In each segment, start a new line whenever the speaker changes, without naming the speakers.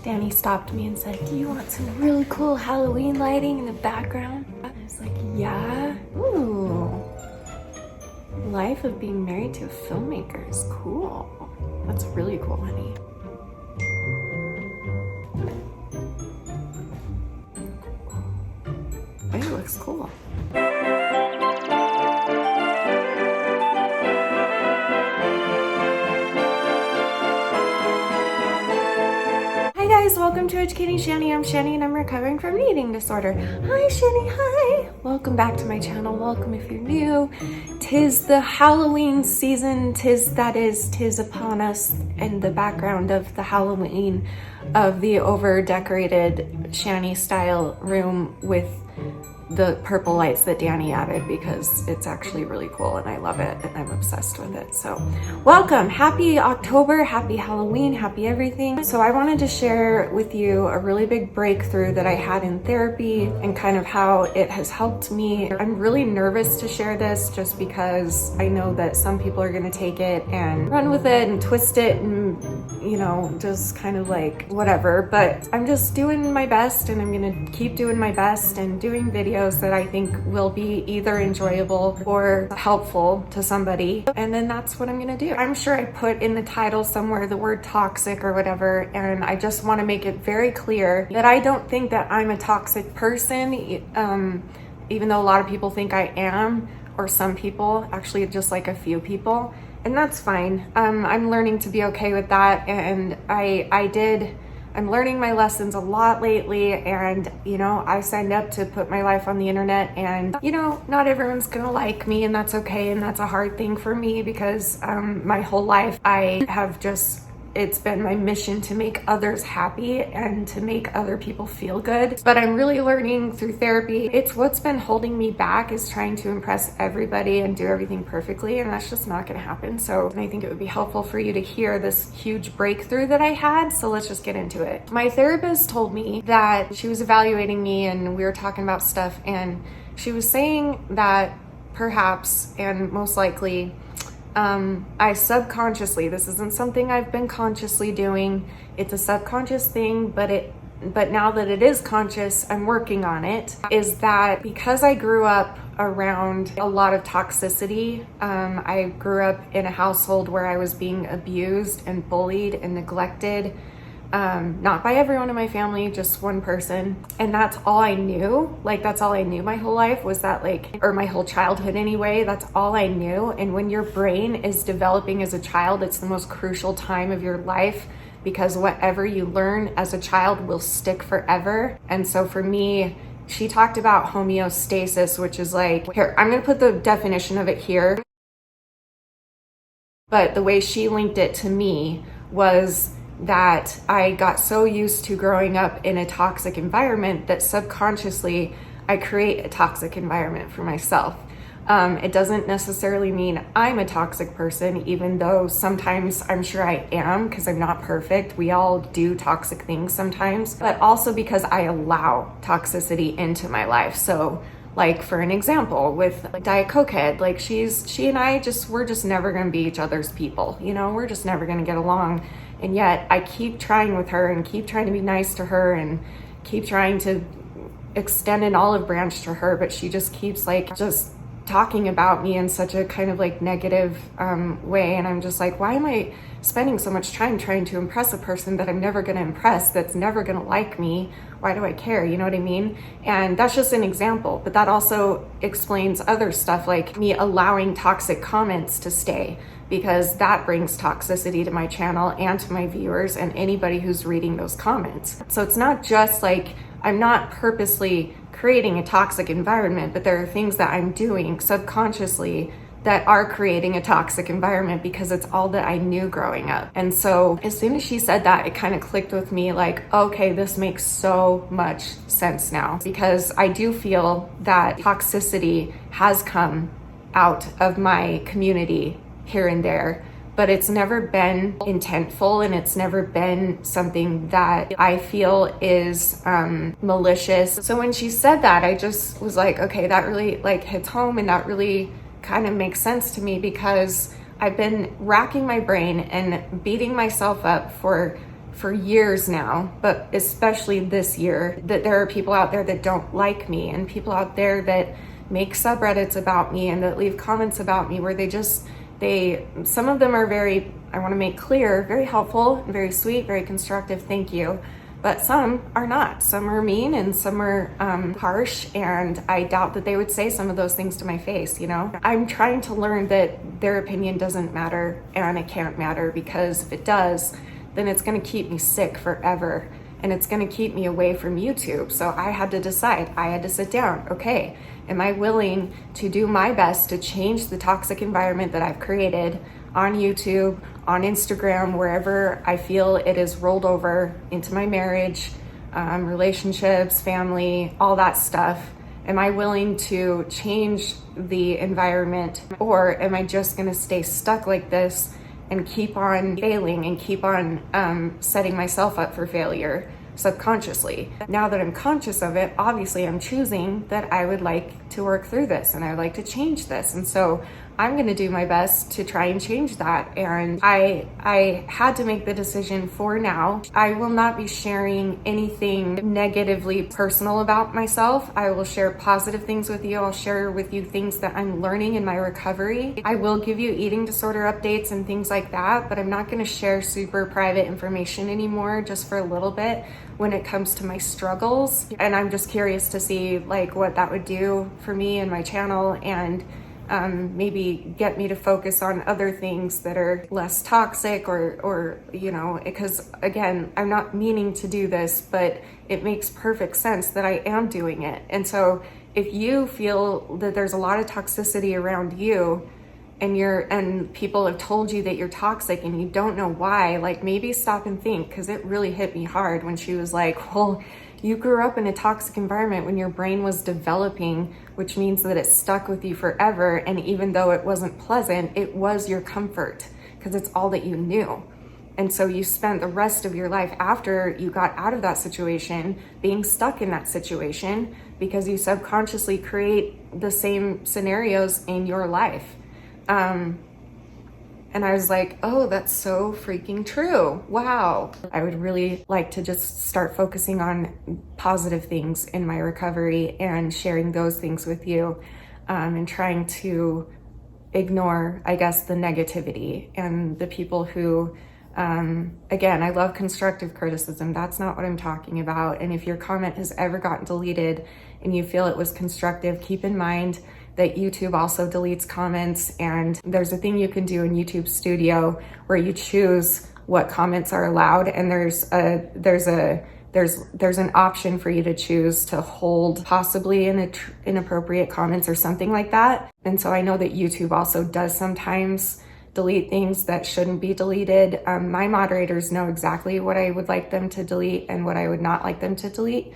Danny stopped me and said, do you want some really cool Halloween lighting in the background? I was like, yeah. Ooh. Life of being married to a filmmaker is cool. That's really cool, honey. It looks cool. Hi guys, welcome to Educating Shani. I'm Shani and I'm recovering from an eating disorder. Hi Shani, hi! Welcome back to my channel. Welcome if you're new. Tis the Halloween season, tis upon us, and the background of the Halloween of the over-decorated Shani style room with the purple lights that Danny added because it's actually really cool and I love it and I'm obsessed with it. So welcome, happy October, happy Halloween, happy everything. So I wanted to share with you a really big breakthrough that I had in therapy and kind of how it has helped me. I'm really nervous to share this just because I know that some people are going to take it and run with it and twist it and, you know, just kind of like whatever, but I'm just doing my best and I'm going to keep doing my best and doing videos that I think will be either enjoyable or helpful to somebody, and then that's what I'm gonna do. I'm sure I put in the title somewhere the word toxic or whatever, and I just want to make it very clear that I don't think that I'm a toxic person, even though a lot of people think I am, or some people, actually just like a few people, and that's fine. I'm learning to be okay with that, and I'm learning my lessons a lot lately, and you know, I signed up to put my life on the internet, and you know, not everyone's gonna like me, and that's okay, and that's a hard thing for me because my whole life it's been my mission to make others happy and to make other people feel good. But I'm really learning through therapy. It's what's been holding me back is trying to impress everybody and do everything perfectly, and that's just not gonna happen. So I think it would be helpful for you to hear this huge breakthrough that I had. So let's just get into it. My therapist told me that she was evaluating me and we were talking about stuff, and she was saying that perhaps and most likely I subconsciously, this isn't something I've been consciously doing, it's a subconscious thing, but now that it is conscious, I'm working on it, is that because I grew up around a lot of toxicity, I grew up in a household where I was being abused and bullied and neglected, not by everyone in my family, just one person. And that's all I knew. Like, that's all I knew my whole life was that, like, or my whole childhood anyway, that's all I knew. And when your brain is developing as a child, it's the most crucial time of your life because whatever you learn as a child will stick forever. And so for me, she talked about homeostasis, which is like, here, I'm going to put the definition of it here. But the way she linked it to me was that I got so used to growing up in a toxic environment that subconsciously I create a toxic environment for myself. It doesn't necessarily mean I'm a toxic person, even though sometimes I'm sure I am because I'm not perfect. We all do toxic things sometimes, but also because I allow toxicity into my life. So like, for an example, with Diet Cokehead, like she and I we're just never gonna be each other's people, you know, we're just never gonna get along. And yet I keep trying with her and keep trying to be nice to her and keep trying to extend an olive branch to her, but she just keeps like just talking about me in such a kind of like negative way. And I'm just like, why am I spending so much time trying to impress a person that I'm never gonna impress, that's never gonna like me? Why do I care? You know what I mean? And that's just an example, but that also explains other stuff like me allowing toxic comments to stay, because that brings toxicity to my channel and to my viewers and anybody who's reading those comments. So it's not just like, I'm not purposely creating a toxic environment, but there are things that I'm doing subconsciously that are creating a toxic environment because it's all that I knew growing up. And so as soon as she said that, it kind of clicked with me like, okay, this makes so much sense now, because I do feel that toxicity has come out of my community here and there, but it's never been intentful and it's never been something that I feel is malicious. So when she said that, I just was like, okay, that really like hits home, and that really kind of makes sense to me because I've been racking my brain and beating myself up for for years now, but especially this year, that there are people out there that don't like me, and people out there that make subreddits about me and that leave comments about me where some of them are very, I want to make clear, very helpful, very sweet, very constructive, thank you. But some are not. Some are mean and some are harsh, and I doubt that they would say some of those things to my face, you know? I'm trying to learn that their opinion doesn't matter and it can't matter, because if it does, then it's gonna keep me sick forever and it's gonna keep me away from YouTube. So I had to decide, I had to sit down, okay, am I willing to do my best to change the toxic environment that I've created on YouTube, on Instagram, wherever I feel it is rolled over into my marriage, relationships, family, all that stuff? Am I willing to change the environment, or am I just gonna stay stuck like this and keep on failing and keep on setting myself up for failure subconsciously? Now that I'm conscious of it, obviously I'm choosing that I would like to work through this and I would like to change this. And so I'm going to do my best to try and change that. And I had to make the decision for now. I will not be sharing anything negatively personal about myself. I will share positive things with you. I'll share with you things that I'm learning in my recovery. I will give you eating disorder updates and things like that, but I'm not going to share super private information anymore, just for a little bit when it comes to my struggles. And I'm just curious to see like what that would do for me and my channel, and maybe get me to focus on other things that are less toxic, or you know, because again, I'm not meaning to do this, but it makes perfect sense that I am doing it. And so if you feel that there's a lot of toxicity around you, and people have told you that you're toxic and you don't know why, like maybe stop and think, because it really hit me hard when she was like, well, you grew up in a toxic environment when your brain was developing, which means that it stuck with you forever. And even though it wasn't pleasant, it was your comfort because it's all that you knew. And so you spent the rest of your life after you got out of that situation being stuck in that situation because you subconsciously create the same scenarios in your life. And I was like, oh, that's so freaking true. Wow. I would really like to just start focusing on positive things in my recovery and sharing those things with you, and trying to ignore, I guess, the negativity and the people who, again, I love constructive criticism. That's not what I'm talking about. And if your comment has ever gotten deleted and you feel it was constructive, keep in mind that YouTube also deletes comments, and there's a thing you can do in YouTube Studio where you choose what comments are allowed, and there's an option for you to choose to hold possibly inappropriate comments or something like that. And so I know that YouTube also does sometimes delete things that shouldn't be deleted. My moderators know exactly what I would like them to delete and what I would not like them to delete.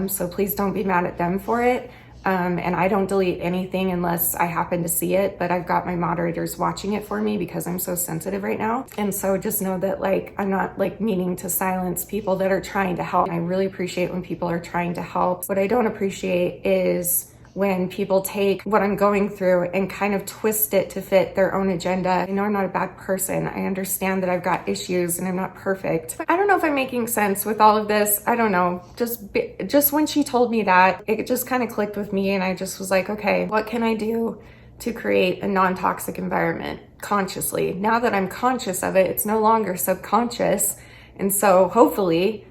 So please don't be mad at them for it. And I don't delete anything unless I happen to see it, but I've got my moderators watching it for me because I'm so sensitive right now. And so just know that like, I'm not like meaning to silence people that are trying to help. I really appreciate when people are trying to help. What I don't appreciate is when people take what I'm going through and kind of twist it to fit their own agenda. I know I'm not a bad person. I understand that I've got issues and I'm not perfect. I don't know if I'm making sense with all of this. I don't know. Just when she told me that, it just kind of clicked with me, and I just was like, okay, what can I do to create a non-toxic environment consciously? Now that I'm conscious of it, it's no longer subconscious. And so hopefully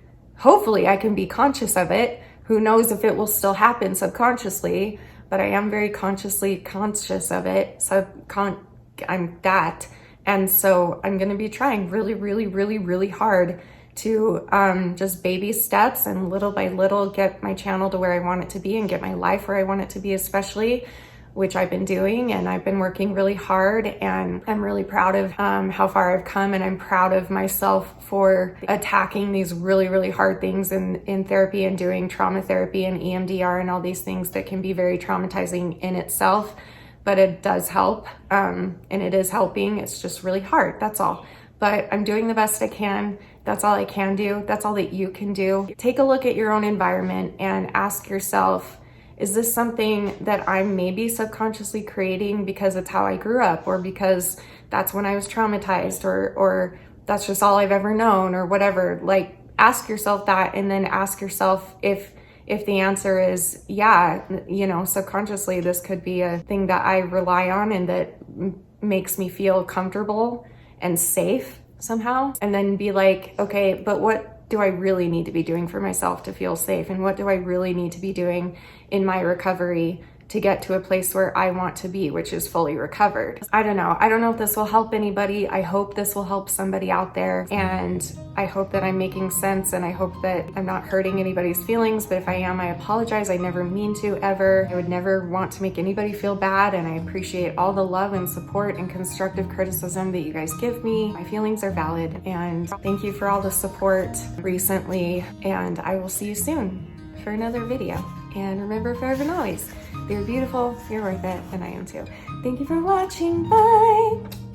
I can be conscious of it. Who knows if it will still happen subconsciously, but I am very consciously conscious of it. I'm that. And so I'm going to be trying really, really, really, really hard to just baby steps and little by little get my channel to where I want it to be and get my life where I want it to be, especially, which I've been doing, and I've been working really hard, and I'm really proud of how far I've come, and I'm proud of myself for attacking these really, really hard things in therapy and doing trauma therapy and EMDR and all these things that can be very traumatizing in itself, but it does help, and it is helping. It's just really hard, that's all. But I'm doing the best I can. That's all I can do. That's all that you can do. Take a look at your own environment and ask yourself, is this something that I'm maybe subconsciously creating because it's how I grew up, or because that's when I was traumatized, or that's just all I've ever known or whatever. Like, ask yourself that, and then ask yourself if the answer is yeah, you know, subconsciously this could be a thing that I rely on and that makes me feel comfortable and safe somehow. And then be like, okay, but what do I really need to be doing for myself to feel safe? And what do I really need to be doing in my recovery to get to a place where I want to be, which is fully recovered? I don't know. I don't know if this will help anybody. I hope this will help somebody out there. And I hope that I'm making sense, and I hope that I'm not hurting anybody's feelings. But if I am, I apologize. I never mean to ever. I would never want to make anybody feel bad. And I appreciate all the love and support and constructive criticism that you guys give me. My feelings are valid. And thank you for all the support recently. And I will see you soon for another video. And remember, forever and always, you're beautiful, you're worth it, and I am too. Thank you for watching. Bye!